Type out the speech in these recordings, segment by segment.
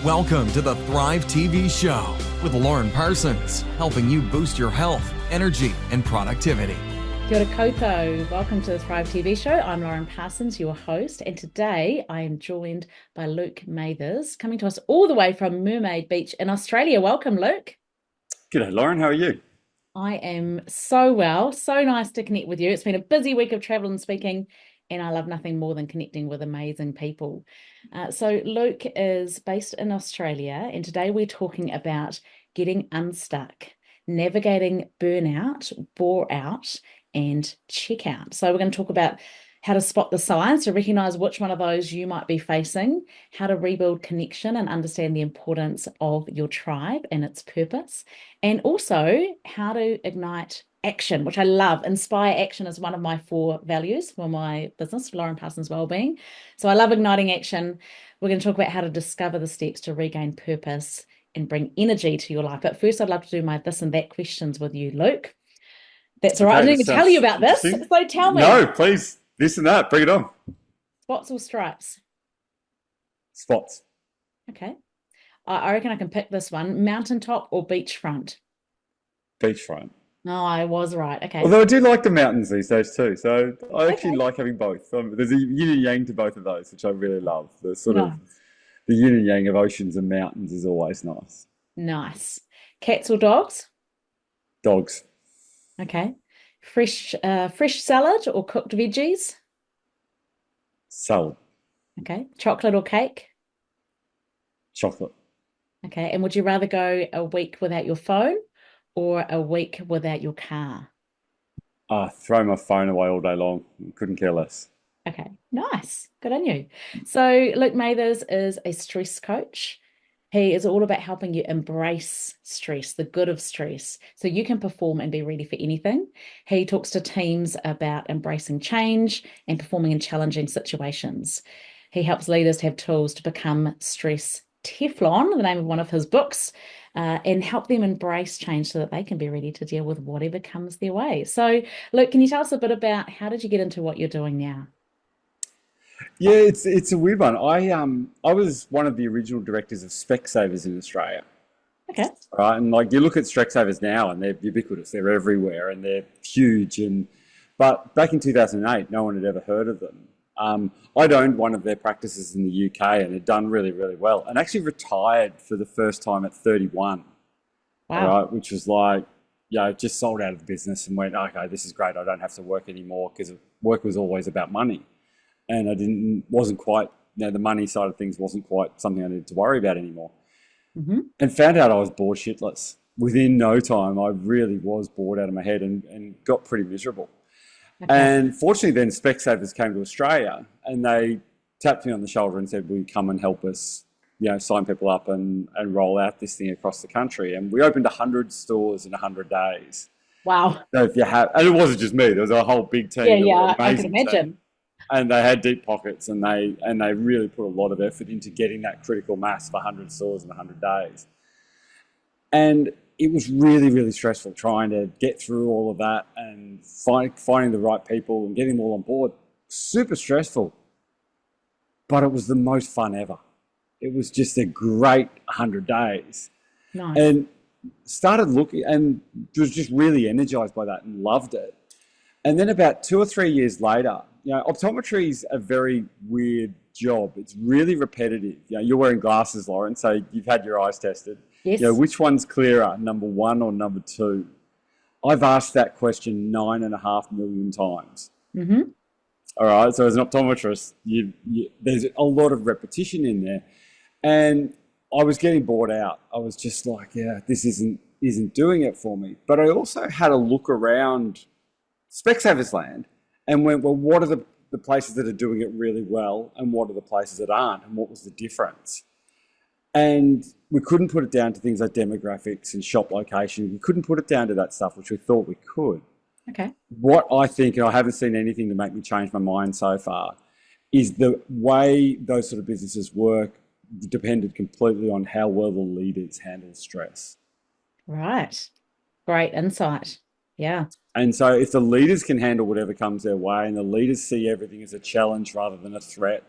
Welcome to the Thrive TV Show with Lauren Parsons, helping you boost your health, energy, and productivity. Kia ora koutou. Welcome to the Thrive TV Show. I'm Lauren Parsons, your host, and today I am joined by Luke Mathers, coming to us all the way from Mermaid Beach in Australia. Welcome, Luke. G'day, Lauren. How are you? I am so well. So nice to connect with you. It's been a busy week of travel and speaking, and I love nothing more than connecting with amazing people. So Luke is based in Australia, and today we're talking about getting unstuck, navigating burnout, bore out, and check out. So we're going to talk about how to spot the signs to recognize which one of those you might be facing, how to rebuild connection and understand the importance of your tribe and its purpose, and also how to ignite action, which I love. Inspire action is one of my 4 values for my business, Lauren Parsons Wellbeing. So I love igniting action. We're going to talk about how to discover the steps to regain purpose and bring energy to your life. But first, I'd love to do my this and that questions with you, Luke. That's all right. I didn't even tell you about this. So tell me. No, please. This and that. Bring it on. Spots or stripes? Spots. Okay. I reckon I can pick this one. Mountaintop or beachfront? Beachfront. No, I was right. Okay. Although I do like the mountains these days too. So I actually like having both. There's a yin and yang to both of those, which I really love. The sort of the yin and yang of oceans and mountains is always nice. Nice. Cats or dogs? Dogs. Okay. Fresh salad or cooked veggies? Salad. Okay. Chocolate or cake? Chocolate. Okay. And would you rather go a week without your phone or a week without your car? Throw my phone away all day long. Couldn't care less. Okay. Nice. Good on you. So Luke Mathers is a stress coach. He is all about helping you embrace stress, the good of stress, so you can perform and be ready for anything. He talks to teams about embracing change and performing in challenging situations. He helps leaders to have tools to become stress Teflon, the name of one of his books, and help them embrace change so that they can be ready to deal with whatever comes their way. So, Luke, can you tell us a bit about how did you get into what you're doing now? Yeah, it's a weird one. I was one of the original directors of Specsavers in Australia. Okay. Right, and like you look at Specsavers now, and they're ubiquitous. They're everywhere, and they're huge. But back in 2008, no one had ever heard of them. I'd owned one of their practices in the UK and had done really, really well, and actually retired for the first time at 31. Wow. Right, which was like, just sold out of the business and went, okay, this is great. I don't have to work anymore because work was always about money. And the money side of things wasn't quite something I needed to worry about anymore. Mm-hmm. And found out I was bored shitless. Within no time, I really was bored out of my head and got pretty miserable. Okay. And fortunately then Specsavers came to Australia and they tapped me on the shoulder and said, will you come and help us, sign people up and roll out this thing across the country? And we opened 100 stores in 100 days. Wow. So and it wasn't just me, there was a whole big team. Yeah, I can imagine. Team. And they had deep pockets and they really put a lot of effort into getting that critical mass of 100 stores in 100 days. And it was really, really stressful trying to get through all of that and finding the right people and getting them all on board. Super stressful, but it was the most fun ever. It was just a great 100 days. Nice. And started looking and was just really energized by that and loved it. And then about 2 or 3 years later, optometry is a very weird job. It's really repetitive. You're wearing glasses, Lauren, so you've had your eyes tested. Yes. Which one's clearer, number 1 or number 2? I've asked that question 9.5 million times. Mm-hmm. All right, so as an optometrist, there's a lot of repetition in there. And I was getting bored out. I was just like, this isn't doing it for me. But I also had a look around Specsavers land and went, well, what are the places that are doing it really well and what are the places that aren't and what was the difference? And we couldn't put it down to things like demographics and shop location. We couldn't put it down to that stuff, which we thought we could. Okay. What I think, and I haven't seen anything to make me change my mind so far, is the way those sort of businesses work depended completely on how well the leaders handle stress. Right. Great insight. Yeah. And so if the leaders can handle whatever comes their way and the leaders see everything as a challenge rather than a threat,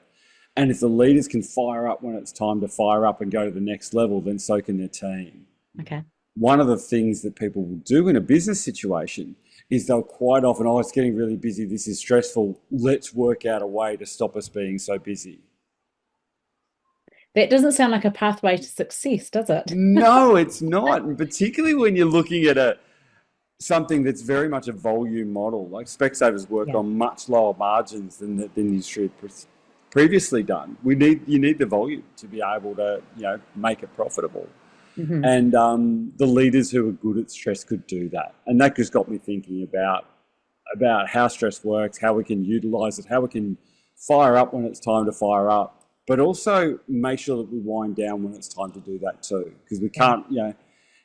And if the leaders can fire up when it's time to fire up and go to the next level, then so can their team. Okay. One of the things that people will do in a business situation is they'll quite often, oh, it's getting really busy, this is stressful, let's work out a way to stop us being so busy. That doesn't sound like a pathway to success, does it? No, it's not. And particularly when you're looking at something that's very much a volume model, like Specsavers work on much lower margins than the industry had previously done. You need the volume to be able to, make it profitable. Mm-hmm. And the leaders who are good at stress could do that. And that just got me thinking about how stress works, how we can utilize it, how we can fire up when it's time to fire up, but also make sure that we wind down when it's time to do that too. Because we can't,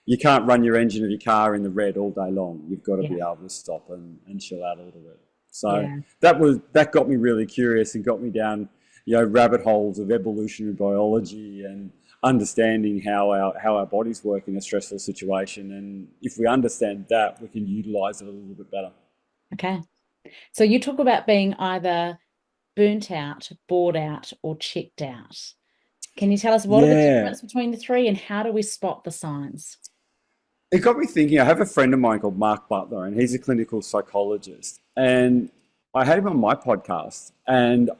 you can't run your engine of your car in the red all day long. You've got to be able to stop and chill out a little bit. So that got me really curious and got me down, rabbit holes of evolutionary biology and understanding how our bodies work in a stressful situation. And if we understand that, we can utilize it a little bit better. Okay. So you talk about being either burnt out, bored out, or checked out. Can you tell us what are the difference between the three and how do we spot the signs? It got me thinking. I have a friend of mine called Mark Butler, and he's a clinical psychologist. And I had him on my podcast, and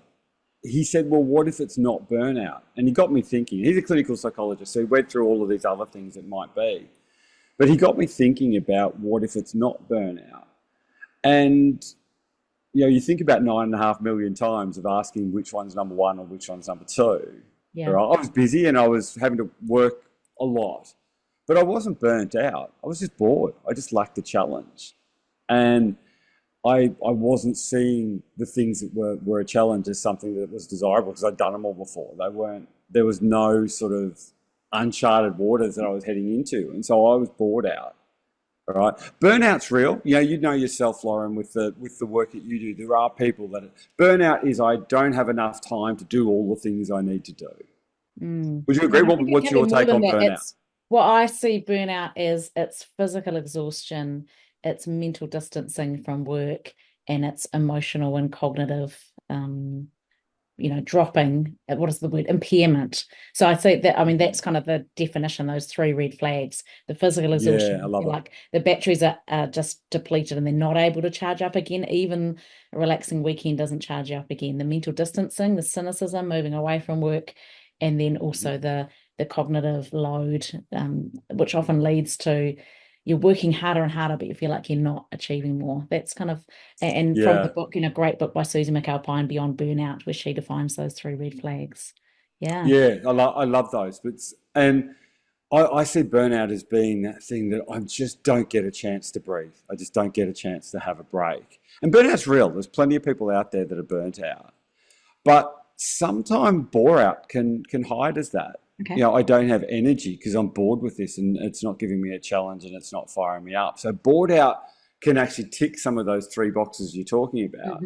he said, well, what if it's not burnout? And he got me thinking. He's a clinical psychologist, so he went through all of these other things it might be. But he got me thinking about what if it's not burnout? And, you think about 9.5 million times of asking which one's number one or which one's number two. Yeah. Right? I was busy and I was having to work a lot, but I wasn't burnt out. I was just bored. I just lacked the challenge. And I wasn't seeing the things that were a challenge as something that was desirable because I'd done them all before. There was no sort of uncharted waters that I was heading into. And so I was bored out. All right. Burnout's real. You know yourself, Lauren, with the work that you do. There are people that burnout is I don't have enough time to do all the things I need to do. Would you agree? What's your take on burnout? What I see burnout as it's physical exhaustion, it's mental distancing from work, and it's emotional and cognitive, dropping, what is the word, impairment. So I say that, that's kind of the definition, those three red flags. The physical exhaustion, I love it. Like the batteries are just depleted and they're not able to charge up again. Even a relaxing weekend doesn't charge you up again. The mental distancing, the cynicism, moving away from work, and then also the cognitive load, which often leads to you're working harder and harder, but you feel like you're not achieving more. That's kind of, and from the book, great book by Susie McAlpine, Beyond Burnout, where she defines those three red flags. Yeah. Yeah, I love those. And I see burnout as being that thing that I just don't get a chance to breathe. I just don't get a chance to have a break. And burnout's real. There's plenty of people out there that are burnt out. But sometimes bore out can hide as that. Okay. I don't have energy because I'm bored with this and it's not giving me a challenge and it's not firing me up. So bored out can actually tick some of those three boxes you're talking about,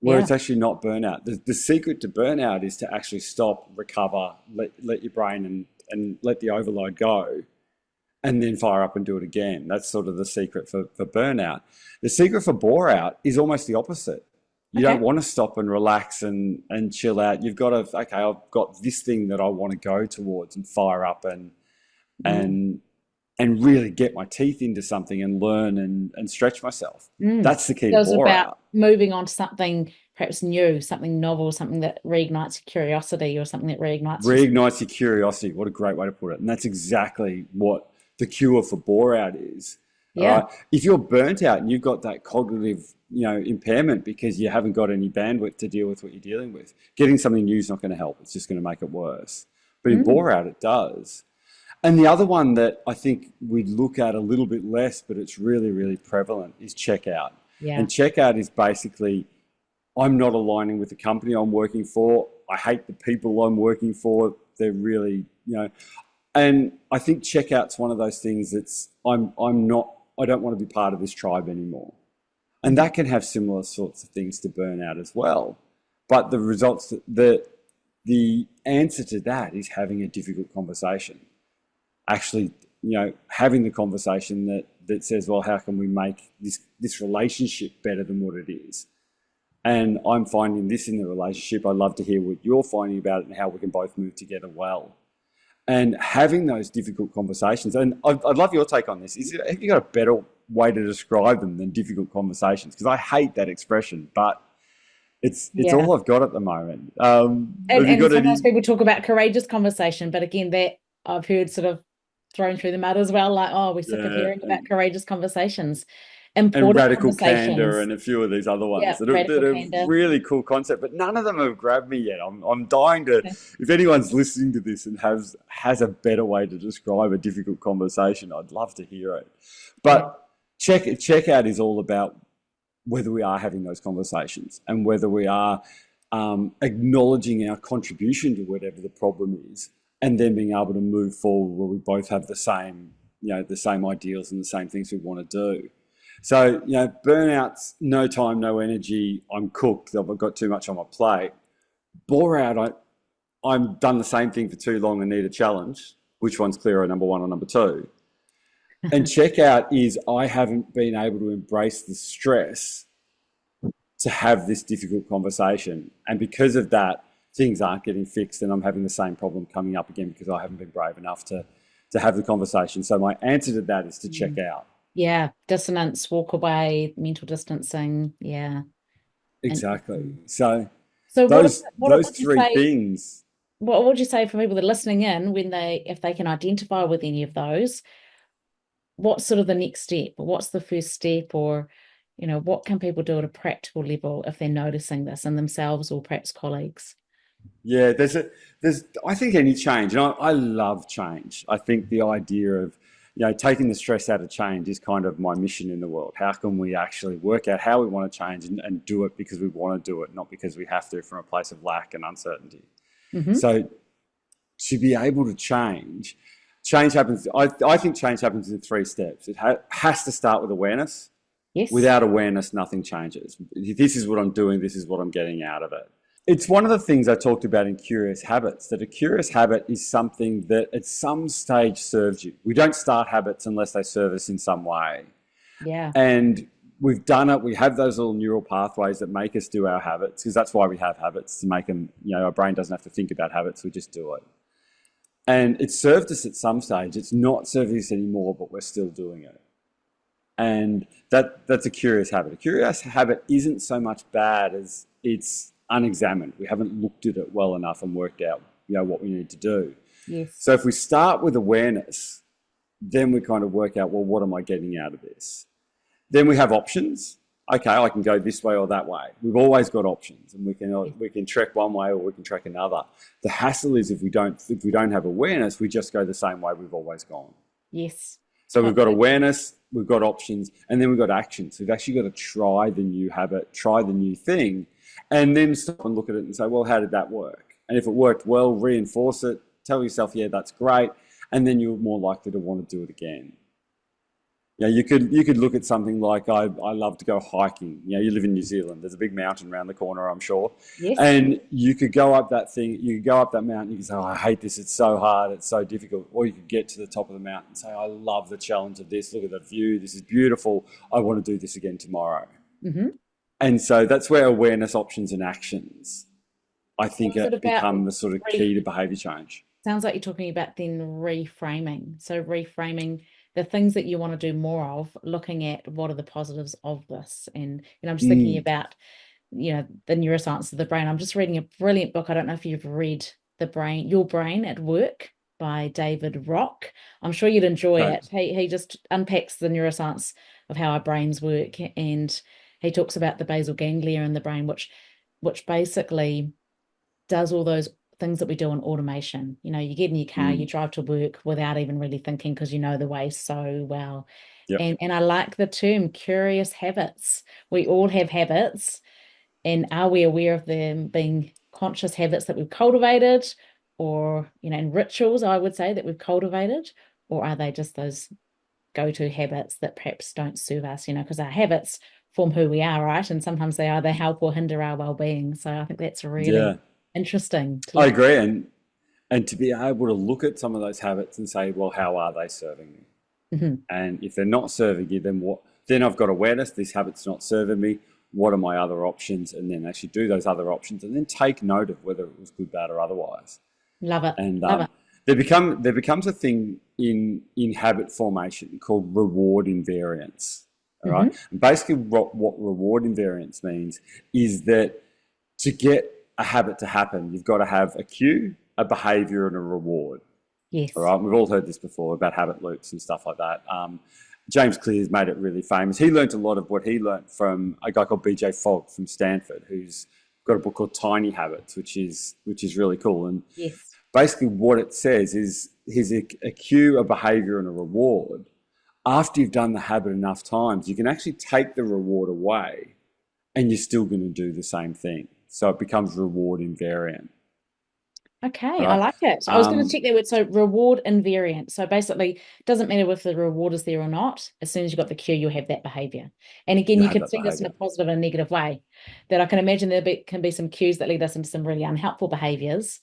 where it's actually not burnout. The secret to burnout is to actually stop, recover, let your brain and let the overload go, and then fire up and do it again. That's sort of the secret for burnout. The secret for bore out is almost the opposite. You don't want to stop and relax and chill out. You've got to, I've got this thing that I want to go towards and fire up and really get my teeth into something and learn and stretch myself. That's the key to bore out. About moving on to something perhaps new, something novel, something that reignites your curiosity or something that reignites your curiosity. What a great way to put it. And that's exactly what the cure for bore out is. Yeah. Right? If you're burnt out and you've got that cognitive, impairment because you haven't got any bandwidth to deal with what you're dealing with, getting something new is not going to help. It's just going to make it worse. But in bore out, it does. And the other one that I think we look at a little bit less, but it's really, really prevalent, is checkout. Yeah. And checkout is basically, I'm not aligning with the company I'm working for. I hate the people I'm working for. They're really, and I think checkout's one of those things that's, I don't want to be part of this tribe anymore. And that can have similar sorts of things to burnout as well. But the results, the answer to that is having a difficult conversation. Actually, having the conversation that says, well, how can we make this relationship better than what it is? And I'm finding this in the relationship. I'd love to hear what you're finding about it and how we can both move together well. And having those difficult conversations. And I'd love your take on this. Have you got a better way to describe them than difficult conversations? Because I hate that expression, but it's Yeah. all I've got at the moment. And, have you got sometimes any? people talk about courageous conversation, but again, that I've heard sort of thrown through the mud as well, like, oh, we're sick of Yeah, hearing about courageous conversations, and important radical candor conversations. and a few of these other Yeah, ones that radical are candor. really cool concept, but none of them have grabbed me yet. I'm dying to, if anyone's listening to this and has a better way to describe a difficult conversation, I'd love to hear it. But checkout is all about whether we are having those conversations and whether we are acknowledging our contribution to whatever the problem is, and then being able to move forward where we both have the same, the same ideals and the same things we want to do. So, burnout's no time, no energy. I'm cooked. I've got too much on my plate. Bore out. I'm done the same thing for too long and need a challenge. Which one's clearer, number one or number two? And checkout is I haven't been able to embrace the stress to have this difficult conversation. And because of that, things aren't getting fixed and I'm having the same problem coming up again because I haven't been brave enough to have the conversation. So my answer to that is to check out. Yeah, dissonance, walk away, mental distancing. Yeah, exactly. So those those three things. What would you say for people that are listening in if they can identify with any of those? What's sort of the next step? What's the first step, or what can people do at a practical level if they're noticing this in themselves or perhaps colleagues? Yeah, there's I think any change, and I love change. I think the idea of taking the stress out of change is kind of my mission in the world. How can we actually work out how we want to change and do it because we want to do it, not because we have to from a place of lack and uncertainty. Mm-hmm. So to be able to change happens. I think change happens in 3 steps. It has to start with awareness. Yes. Without awareness, nothing changes. This is what I'm doing. This is what I'm getting out of it. It's one of the things I talked about in Curious Habits, that a curious habit is something that at some stage serves you. We don't start habits unless they serve us in some way. Yeah. And we've done it. We have those little neural pathways that make us do our habits, because that's why we have habits, to make them, our brain doesn't have to think about habits. We just do it. And it served us at some stage. It's not serving us anymore, but we're still doing it. And that's a curious habit. A curious habit isn't so much bad as it's unexamined. We haven't looked at it well enough and worked out, what we need to do. Yes. So if we start with awareness, then we kind of work out, well, what am I getting out of this? Then we have options. Okay, I can go this way or that way. We've always got options, and we can trek one way or we can trek another. The hassle is if we don't have awareness, we just go the same way we've always gone. Yes. So we've got awareness, we've got options, and then we've got actions. So we've actually got to try the new habit, try the new thing, and then stop and look at it and say, well, how did that work? And if it worked well, reinforce it, tell yourself, yeah, that's great, and then you're more likely to want to do it again. You could look at something like, I love to go hiking. You live in New Zealand. There's a big mountain around the corner, I'm sure. Yes. And you could go up that thing. You could go up that mountain. You could say, oh, I hate this. It's so hard. It's so difficult. Or you could get to the top of the mountain and say, I love the challenge of this. Look at the view. This is beautiful. I want to do this again tomorrow. Mm-hmm. And so that's where awareness, options, and actions, I think, become the sort of key to behaviour change. Sounds like you're talking about then reframing. So reframing the things that you want to do more of, looking at what are the positives of this. And I'm just thinking about, the neuroscience of the brain. I'm just reading a brilliant book. I don't know if you've read Your Brain at Work by David Rock. I'm sure you'd enjoy it. He just unpacks the neuroscience of how our brains work, and he talks about the basal ganglia in the brain, which basically does all those things that we do in automation. You get in your car, you drive to work without even really thinking because you know the way so well. Yep. And I like the term curious habits. We all have habits, and are we aware of them being conscious habits that we've cultivated, or and rituals, I would say, that we've cultivated, or are they just those go-to habits that perhaps don't serve us, because our habits form who we are, right? And sometimes they either help or hinder our well-being. So I think that's really interesting. I agree. And to be able to look at some of those habits and say, well, how are they serving me? Mm-hmm. And if they're not serving you, then what? Then I've got awareness. This habit's not serving me. what are my other options, and then actually do those other options, and then take note of whether it was good, bad, or otherwise. Love it. And Love it. there becomes a thing in habit formation called reward invariance. All right. And basically, what reward invariance means is that to get a habit to happen, you've got to have a cue, a behavior, and a reward. Yes. All right. We've all heard this before about habit loops and stuff like that. James Clear's made it really famous. He learned a lot of what he learned from a guy called BJ Fogg from Stanford, who's got a book called Tiny Habits, which is really cool. And Yes. basically what it says is here's a cue, a behavior, and a reward. After you've done the habit enough times, you can actually take the reward away and you're still going to do the same thing. So it becomes reward invariant. Okay, Right. I like it. I was going to check that word. So reward invariant. So basically, it doesn't matter if the reward is there or not. As soon as you've got the cue, you'll have that behavior. And again, you can see this in a positive and a negative way. That I can imagine can be some cues that lead us into some really unhelpful behaviors.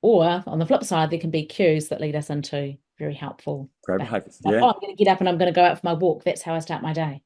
Or on the flip side, there can be cues that lead us into very helpful behaviors. Like, yeah. oh, I'm going to get up and I'm going to go out for my walk. That's how I start my day.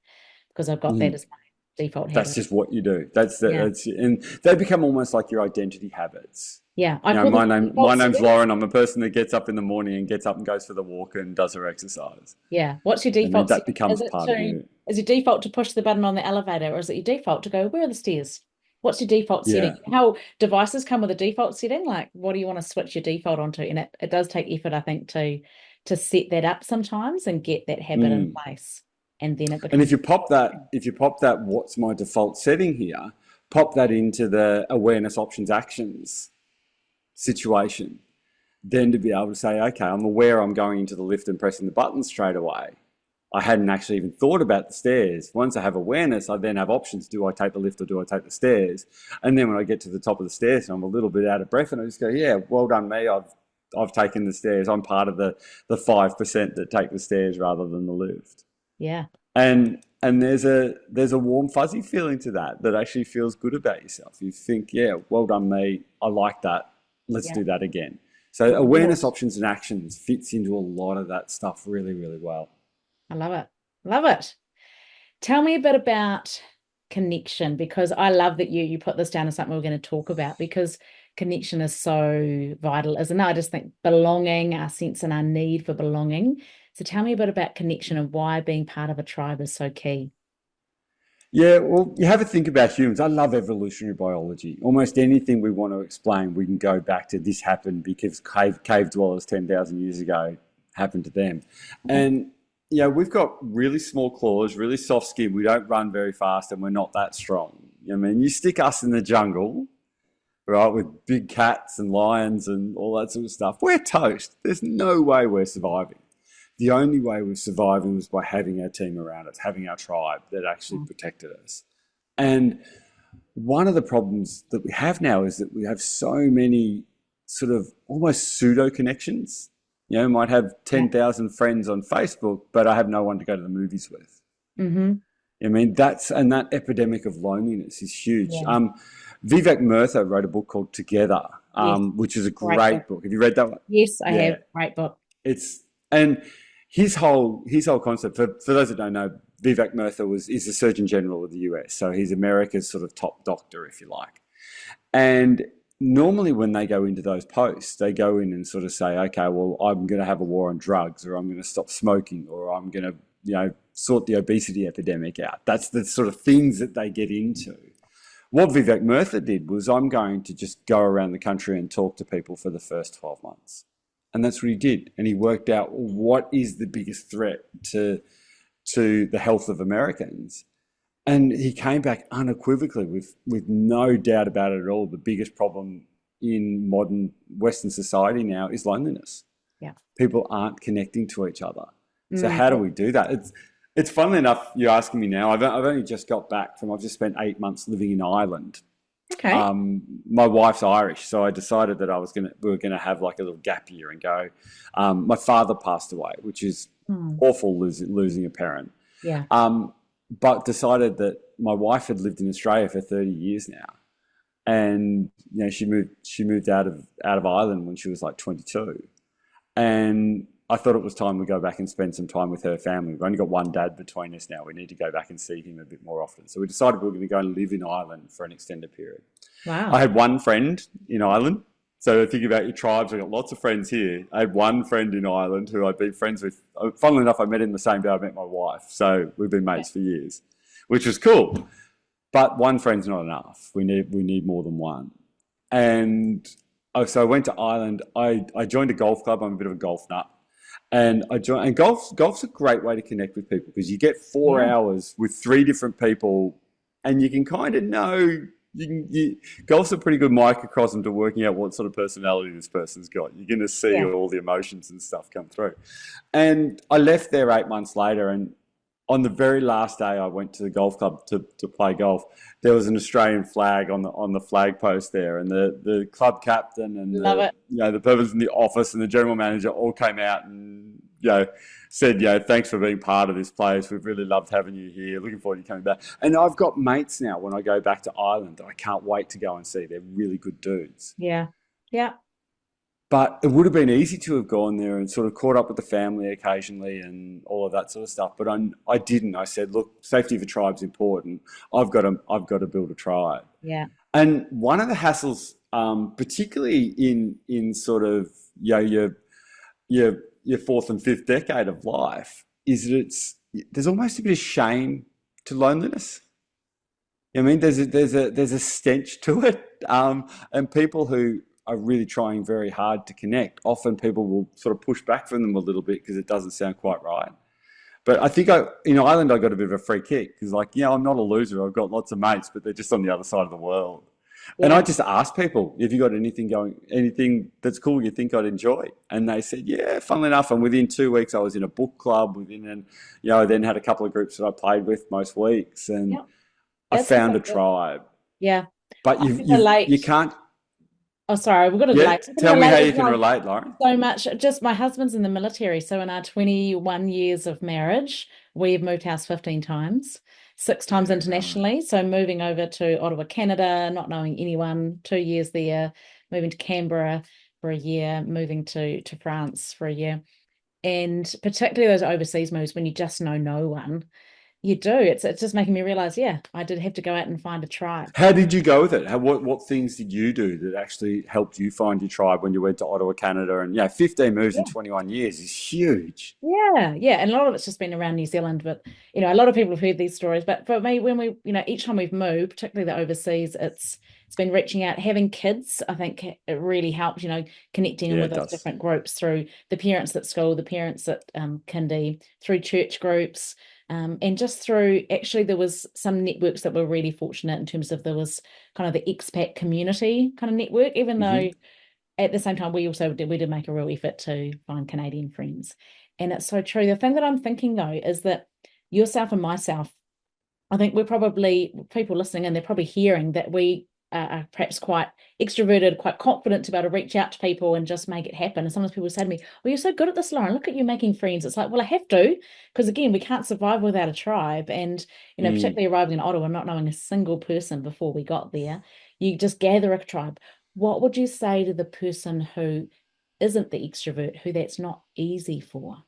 Because I've got that as my default habit. That's just what you do. And they become almost like your identity habits. Yeah. My name's Lauren. I'm a person that gets up in the morning and gets up and goes for the walk and does her exercise. Yeah. What's your default? That becomes part of you. Is your default to push the button on the elevator, or is it your default to go, where are the stairs? What's your default setting? How devices come with a default setting? Like, what do you want to switch your default onto? And it does take effort, I think, to set that up sometimes and get that habit in place. And then it becomes. And if you pop that, what's my default setting here? Pop that into the awareness options actions situation. Then to be able to say, okay, I'm aware I'm going into the lift and pressing the button straight away. I hadn't actually even thought about the stairs. Once I have awareness, I then have options. Do I take the lift or do I take the stairs? And then when I get to the top of the stairs, I'm a little bit out of breath and I just go, yeah, well done me. I've taken the stairs. I'm part of the 5% that take the stairs rather than the lift. Yeah. And there's a warm, fuzzy feeling to that actually feels good about yourself. You think, yeah, well done me. I like that. Let's do that again. So awareness, options, and actions fits into a lot of that stuff really, really well. I love it. Love it. Tell me a bit about connection, because I love that you put this down as something we're going to talk about, because connection is so vital, isn't it? I just think belonging, our sense and our need for belonging. So tell me a bit about connection and why being part of a tribe is so key. Yeah, well, you have a think about humans. I love evolutionary biology. Almost anything we want to explain, we can go back to this happened because cave dwellers 10,000 years ago happened to them. And we've got really small claws, really soft skin. We don't run very fast and we're not that strong. I mean, you stick us in the jungle, right, with big cats and lions and all that sort of stuff. We're toast. There's no way we're surviving. The only way we're surviving was by having our team around us, having our tribe that actually protected us. And one of the problems that we have now is that we have so many sort of almost pseudo connections. You know, might have 10,000 friends on Facebook, but I have no one to go to the movies with. Mm-hmm. I mean, that epidemic of loneliness is huge. Yeah. Vivek Murtha wrote a book called Together, which is a great book. Have you read that one? Yes, I have. Great book. And his whole concept, for those that don't know, Vivek Murtha is the Surgeon General of the US. So he's America's sort of top doctor, if you like. And normally when they go into those posts, they go in and sort of say, okay, well, I'm going to have a war on drugs, or I'm going to stop smoking, or I'm going to, sort the obesity epidemic out. That's the sort of things that they get into. What Vivek Murtha did was, I'm going to just go around the country and talk to people for the first 12 months. And that's what he did. And he worked out what is the biggest threat to the health of Americans. And he came back unequivocally with no doubt about it at all. The biggest problem in modern Western society now is loneliness. Yeah. People aren't connecting to each other. So how do we do that? It's funnily enough, you're asking me now, I've only just got back I've just spent 8 months living in Ireland. Okay. My wife's Irish, so I decided that we were gonna have like a little gap year and go. My father passed away, which is awful, losing a parent. Yeah. But decided that my wife had lived in Australia for 30 years now, and she moved out of Ireland when she was like 22, and I thought it was time we go back and spend some time with her family. We've only got one dad between us now. We need to go back and see him a bit more often. So we decided we were going to go and live in Ireland for an extended period. Wow. I had one friend in Ireland. So think about your tribes. I've got lots of friends here. I had one friend in Ireland who I'd been friends with. Funnily enough, I met him the same day I met my wife. So we've been mates for years, which was cool. But one friend's not enough. We need more than one. And so I went to Ireland. I joined a golf club. I'm a bit of a golf nut. And golf's a great way to connect with people because you get 4 hours with 3 different people and you can kind of know, golf's a pretty good microcosm to working out what sort of personality this person's got. You're going to see all the emotions and stuff come through. And I left there 8 months later, and on the very last day I went to the golf club to play golf, there was an Australian flag on the flag post there, and the club captain and the person in the office and the general manager all came out and said, thanks for being part of this place. We've really loved having you here. Looking forward to you coming back. And I've got mates now when I go back to Ireland that I can't wait to go and see. They're really good dudes. Yeah. Yeah. But it would have been easy to have gone there and sort of caught up with the family occasionally and all of that sort of stuff. But I didn't. I said, look, safety of a tribe's important. I've got to build a tribe. Yeah. And one of the hassles, particularly in sort of your 4th and 5th decade of life, is that there's almost a bit of shame to loneliness. I mean, there's a stench to it, and people who are really trying very hard to connect, often people will sort of push back from them a little bit because it doesn't sound quite right. But I think in Ireland, I got a bit of a free kick because I'm not a loser. I've got lots of mates, but they're just on the other side of the world. Yeah. And I just asked people, have you got anything that's cool you think I'd enjoy? And they said, yeah, funnily enough. And within 2 weeks, I was in a book club I then had a couple of groups that I played with most weeks, and I found a tribe. Yeah. But you can't. Oh, sorry, we've got to relate. Tell me how you can relate, Lauren. So much. Just my husband's in the military. So in our 21 years of marriage, we've moved house 15 times, 6 times internationally. So moving over to Ottawa, Canada, not knowing anyone, 2 years there, moving to Canberra for a year, moving to France for a year. And particularly those overseas moves when you just know no one. You do. It's just making me realise, I did have to go out and find a tribe. How did you go with it? What things did you do that actually helped you find your tribe when you went to Ottawa, Canada? And 15 moves in 21 years is huge. Yeah. And a lot of it's just been around New Zealand, but a lot of people have heard these stories. But for me, when we, each time we've moved, particularly the overseas, it's been reaching out, having kids. I think it really helps, connecting with those different groups through the parents at school, the parents at kindy, through church groups. And just through, actually, there was some networks that were really fortunate in terms of there was kind of the expat community kind of network, even though at the same time we did make a real effort to find Canadian friends. And it's so true. The thing that I'm thinking, though, is that yourself and myself, I think we're probably, people listening, and they're probably hearing that we are perhaps quite extroverted, quite confident to be able to reach out to people and just make it happen. And sometimes people say to me, well, you're so good at this, Lauren, look at you making friends. It's like, well, I have to, because again, we can't survive without a tribe. And, particularly arriving in Ottawa, not knowing a single person before we got there, you just gather a tribe. What would you say to the person who isn't the extrovert, who that's not easy for?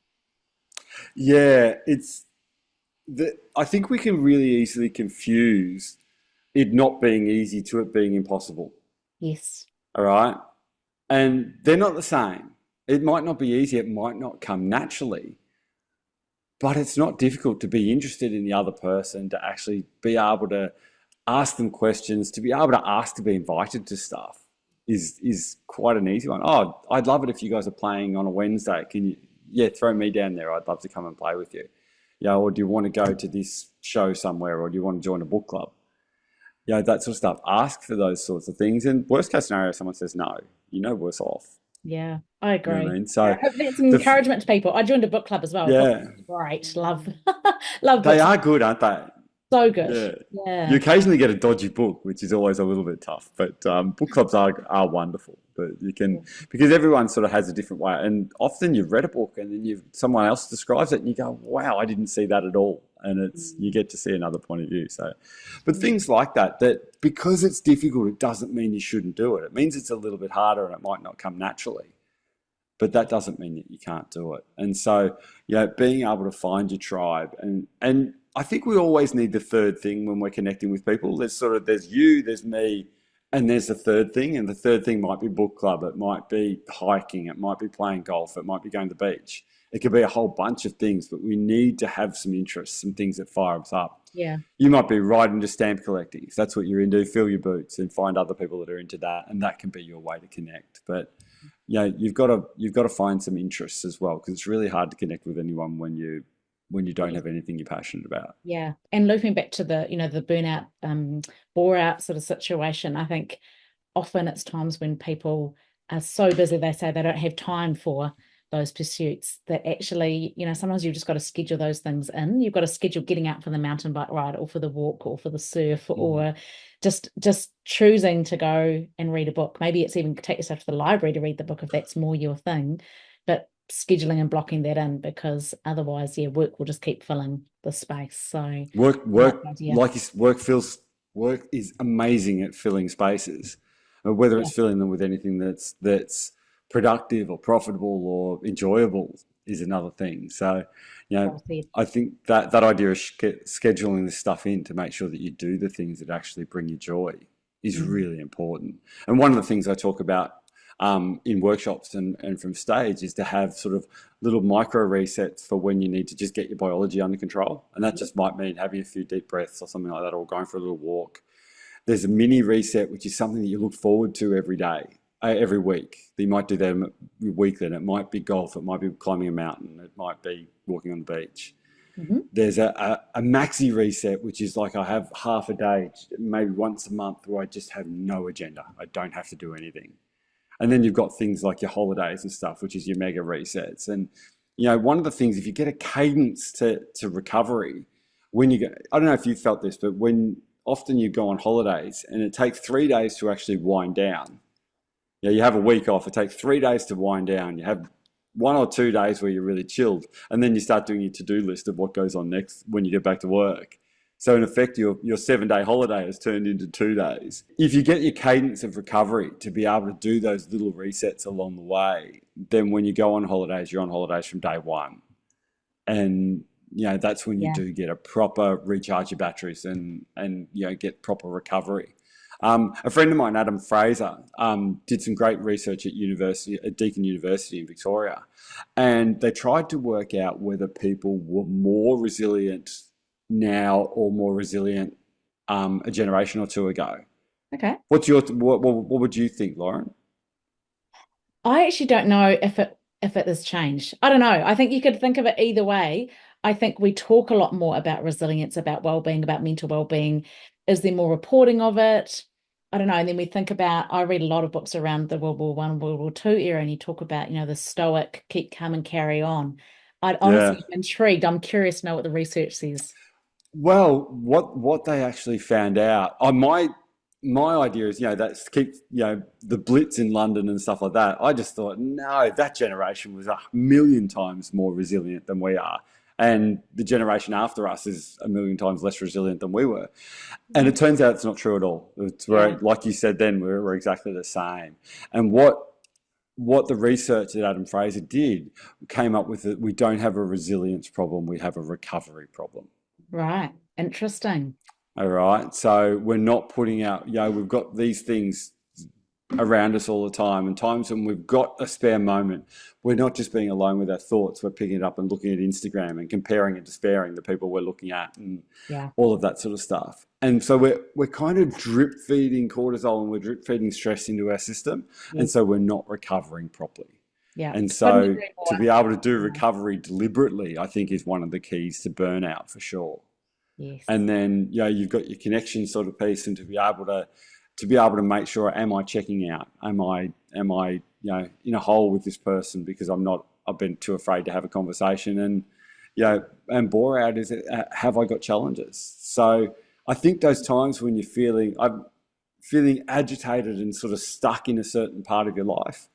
Yeah, I think we can really easily confuse it not being easy to it being impossible. Yes. All right. And they're not the same. It might not be easy. It might not come naturally. But it's not difficult to be interested in the other person, to actually be able to ask them questions, to be able to ask to be invited to stuff is quite an easy one. Oh, I'd love it if you guys are playing on a Wednesday. Can you, throw me down there. I'd love to come and play with you. Or do you want to go to this show somewhere, or do you want to join a book club? That sort of stuff. Ask for those sorts of things. And worst case scenario, someone says no, worse off. Yeah, I agree. You know what I mean? So hopefully it's an encouragement to people. I joined a book club as well. Yeah. Great. Love books. They are good, aren't they? So good. Yeah. You occasionally get a dodgy book, which is always a little bit tough. But book clubs are wonderful. But you can, because everyone sort of has a different way. And often you've read a book and then someone else describes it and you go, wow, I didn't see that at all. And you get to see another point of view. So, but things like that because it's difficult, it doesn't mean you shouldn't do it. It means it's a little bit harder and it might not come naturally. but that doesn't mean that you can't do it. And so, you know, being able to find your tribe, and I think we always need the third thing when we're connecting with people. There's you, there's me, and there's the third thing. And the third thing might be book club, it might be hiking, it might be playing golf, it might be going to the beach. It could be a whole bunch of things, but we need to have some interests, some things that fire us up. Yeah. You might be right into stamp collecting. If that's what you're into, fill your boots and find other people that are into that, and that can be your way to connect. But you know, you've got to find some interests as well, because it's really hard to connect with anyone when you don't have anything you're passionate about. Yeah. And looping back to the, you know, the burnout, bore out sort of situation, I think often it's times when people are so busy, they say they don't have time for those pursuits, that actually, you know, sometimes you've just got to schedule those things in. You've got to schedule getting out for the mountain bike ride, or for the walk, or for the surf, or just choosing to go and read a book. Maybe it's even take yourself to the library to read the book if that's more your thing, but scheduling and blocking that in, because otherwise, yeah, work will just keep filling the space. So work is amazing at filling spaces, whether it's filling them with anything that's productive or profitable or enjoyable is another thing. So, you know, I think that idea of scheduling this stuff in to make sure that you do the things that actually bring you joy is really important. And one of the things I talk about in workshops and from stage is to have sort of little micro resets for when you need to just get your biology under control. And that just might mean having a few deep breaths or something like that, or going for a little walk. There's a mini reset, which is something that you look forward to every day, every week. You might do that weekly, and it might be golf, it might be climbing a mountain, it might be walking on the beach. There's a maxi reset, which is like I have half a day, maybe once a month, where I just have no agenda. I don't have to do anything. And then you've got things like your holidays and stuff, which is your mega resets. And, you know, one of the things, if you get a cadence to recovery, when you go, I don't know if you felt this, but when often you go on holidays and it takes 3 days to actually wind down. You know, you have a week off, it takes 3 days to wind down. You have 1 or 2 days where you're really chilled, and then you start doing your to-do list of what goes on next when you get back to work. So in effect, your 7-day holiday has turned into 2 days. If you get your cadence of recovery to be able to do those little resets along the way, then when you go on holidays, you're on holidays from day one. And, you know, that's when you do get a proper recharge your batteries and you know, get proper recovery. A friend of mine, Adam Fraser, did some great research at Deakin University in Victoria, and they tried to work out whether people were more resilient now or more resilient a generation or two ago. Okay. What would you think, Lauren? I actually don't know if it has changed. I don't know. I think you could think of it either way. I think we talk a lot more about resilience, about well-being, about mental well-being. Is there more reporting of it? I don't know. And then we think about, I read a lot of books around the World War I, World War II era, and you talk about, you know, the stoic, keep calm and carry on. I'd honestly be intrigued. I'm curious to know what the research says. Well, what they actually found out, my idea is, you know, that's keep, you know, the Blitz in London and stuff like that. I just thought, no, that generation was 1,000,000 times more resilient than we are. And the generation after us is 1,000,000 times less resilient than we were. And it turns out it's not true at all. It's where, like you said then, we're exactly the same. And what the research that Adam Fraser did came up with, we don't have a resilience problem, we have a recovery problem. Right. Interesting. All right. So we're not putting out, you know, we've got these things around us all the time, and times when we've got a spare moment, we're not just being alone with our thoughts, we're picking it up and looking at Instagram and comparing and despairing the people we're looking at and all of that sort of stuff. And so we're kind of drip feeding cortisol and we're drip feeding stress into our system. And so we're not recovering properly. Yeah. And so to be able to do recovery deliberately, I think, is one of the keys to burnout for sure. Yes. And then, you know, you've got your connection sort of piece, and to be able to make sure, am I checking out? Am I, you know, in a hole with this person because I've been too afraid to have a conversation? And, you know, and bore out is, have I got challenges? So I think those times when I'm feeling agitated and sort of stuck in a certain part of your life,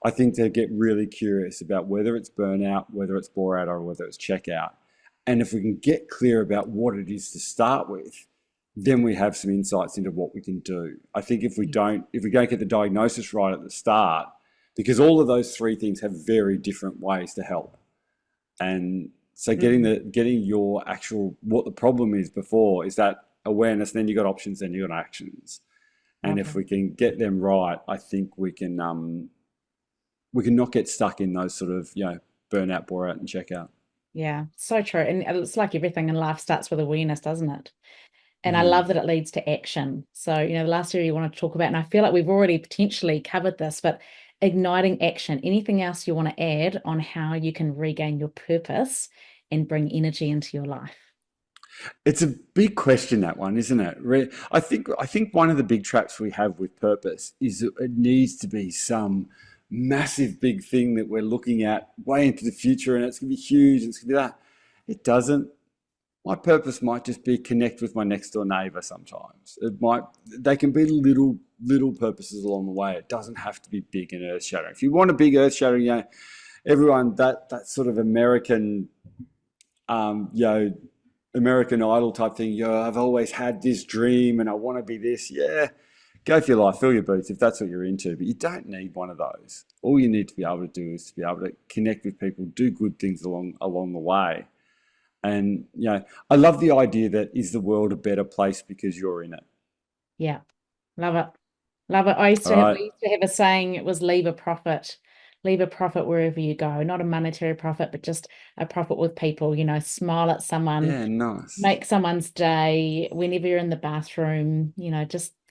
I think to get really curious about whether it's burnout, whether it's bore out, or whether it's check out. And if we can get clear about what it is to start with, then we have some insights into what we can do. I think if we don't get the diagnosis right at the start, because all of those three things have very different ways to help. And so getting your actual, what the problem is before, is that awareness, then you got options, then you got actions. And if we can get them right, I think we can not get stuck in those sort of, burnout, bore out and check out. Yeah, so true. And it's like everything in life starts with awareness, doesn't it? And I love that it leads to action. So, the last area you want to talk about, and I feel like we've already potentially covered this, but igniting action. Anything else you want to add on how you can regain your purpose and bring energy into your life? It's a big question, that one, isn't it? I think one of the big traps we have with purpose is that it needs to be some massive big thing that we're looking at way into the future, and it's going to be huge, and it's going to be that. It doesn't. My purpose might just be connect with my next door neighbor sometimes. They can be little purposes along the way. It doesn't have to be big and earth shattering. If you want a big earth shattering, everyone, that sort of American, American Idol type thing, I've always had this dream and I want to be this. Yeah, go for your life, fill your boots if that's what you're into. But you don't need one of those. All you need to be able to do is to be able to connect with people, do good things along the way. And, I love the idea that is the world a better place because you're in it. Yeah, love it. Love it. We used to have a saying, it was leave a profit wherever you go, not a monetary profit, but just a profit with people, smile at someone, Yeah, nice. make someone's day. Whenever you're in the bathroom,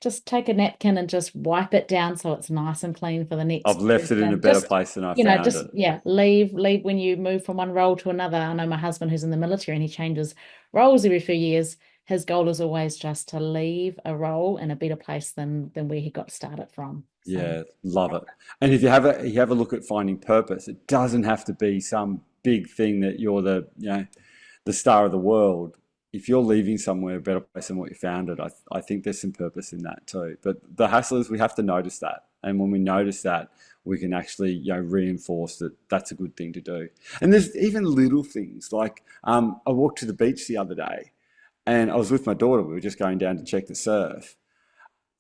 just take a napkin and just wipe it down so it's nice and clean for the next I've left it in a better place than I found it. Leave when you move from one role to another. I know my husband who's in the military and he changes roles every few years. His goal is always just to leave a role in a better place than where he got started from. So, yeah, love it. And if you have a look at finding purpose, it doesn't have to be some big thing that you're the star of the world. If you're leaving somewhere a better place than what you found it, I think there's some purpose in that too. But the hassle is we have to notice that. And when we notice that, we can actually reinforce that that's a good thing to do. And there's even little things like I walked to the beach the other day and I was with my daughter. We were just going down to check the surf.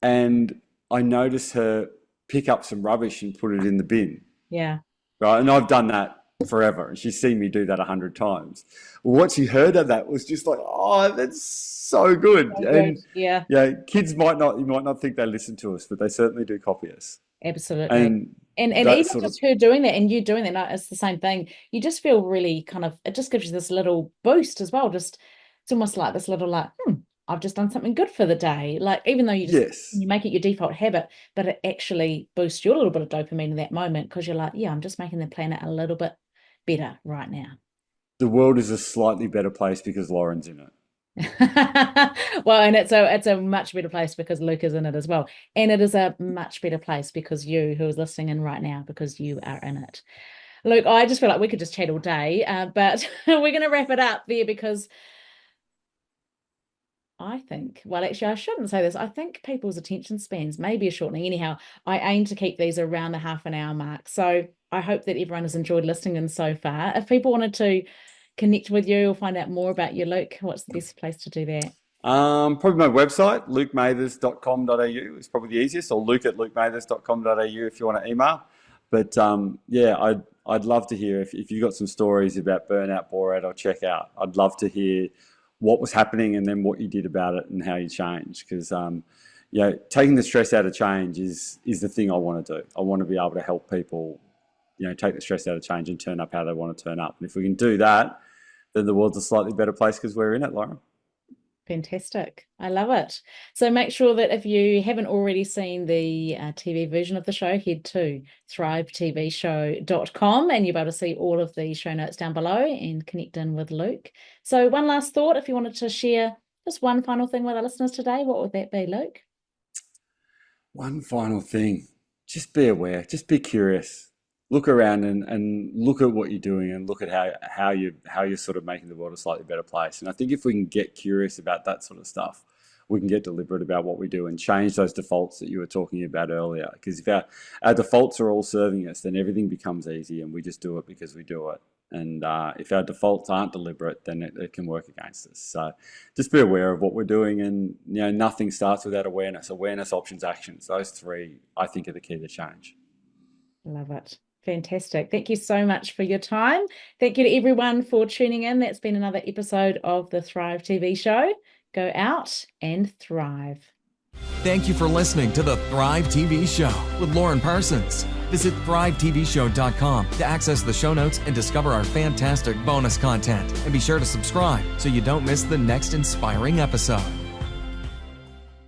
And I noticed her pick up some rubbish and put it in the bin. Yeah. Right. And I've done that forever. And she's seen me do that 100 times. Well, what she heard of that was just like, oh, that's so good. So and good. Yeah. Yeah, kids you might not think they listen to us, but they certainly do copy us. Absolutely. And even just her doing that and you doing that, no, it's the same thing. You just feel really it just gives you this little boost as well. Just, it's almost like this little I've just done something good for the day. Like, even though you make it your default habit, but it actually boosts you a little bit of dopamine in that moment because you're like, yeah, I'm just making the planet a little bit better right now. The world is a slightly better place because Lauren's in it. Well, and it's a much better place because Luke is in it as well. And it is a much better place because you, who is listening in right now, because you are in it. Luke, I just feel like we could just chat all day, but we're going to wrap it up there because I think, well, actually, I shouldn't say this. I think people's attention spans may be shortening. Anyhow, I aim to keep these around the half an hour mark. So I hope that everyone has enjoyed listening in so far. If people wanted to connect with you or find out more about you, Luke, what's the best place to do that? Probably my website, lukemathers.com.au is probably the easiest, or luke@lukemathers.com.au if you want to email. But I'd love to hear if you've got some stories about burnout, bore out, or check out. I'd love to hear what was happening and then what you did about it and how you changed. Because taking the stress out of change is the thing I want to do. I want to be able to help people, take the stress out of change and turn up how they want to turn up. And if we can do that, then the world's a slightly better place because we're in it, Lauren. Fantastic. I love it. So make sure that if you haven't already seen the TV version of the show, head to thrivetvshow.com and you'll be able to see all of the show notes down below and connect in with Luke. So one last thought, if you wanted to share just one final thing with our listeners today, what would that be, Luke? One final thing. Just be aware. Just be curious. Look around and look at what you're doing and look at how you're sort of making the world a slightly better place. And I think if we can get curious about that sort of stuff, we can get deliberate about what we do and change those defaults that you were talking about earlier. Because if our defaults are all serving us, then everything becomes easy and we just do it because we do it. And if our defaults aren't deliberate, then it can work against us. So just be aware of what we're doing. And nothing starts without awareness. Awareness, options, actions. Those three, I think, are the key to change. Love it. Fantastic. Thank you so much for your time. Thank you to everyone for tuning in. That's been another episode of the Thrive TV show. Go out and thrive. Thank you for listening to the Thrive TV Show with Lauren Parsons. Visit thrivetvshow.com to access the show notes and discover our fantastic bonus content. And be sure to subscribe so you don't miss the next inspiring episode.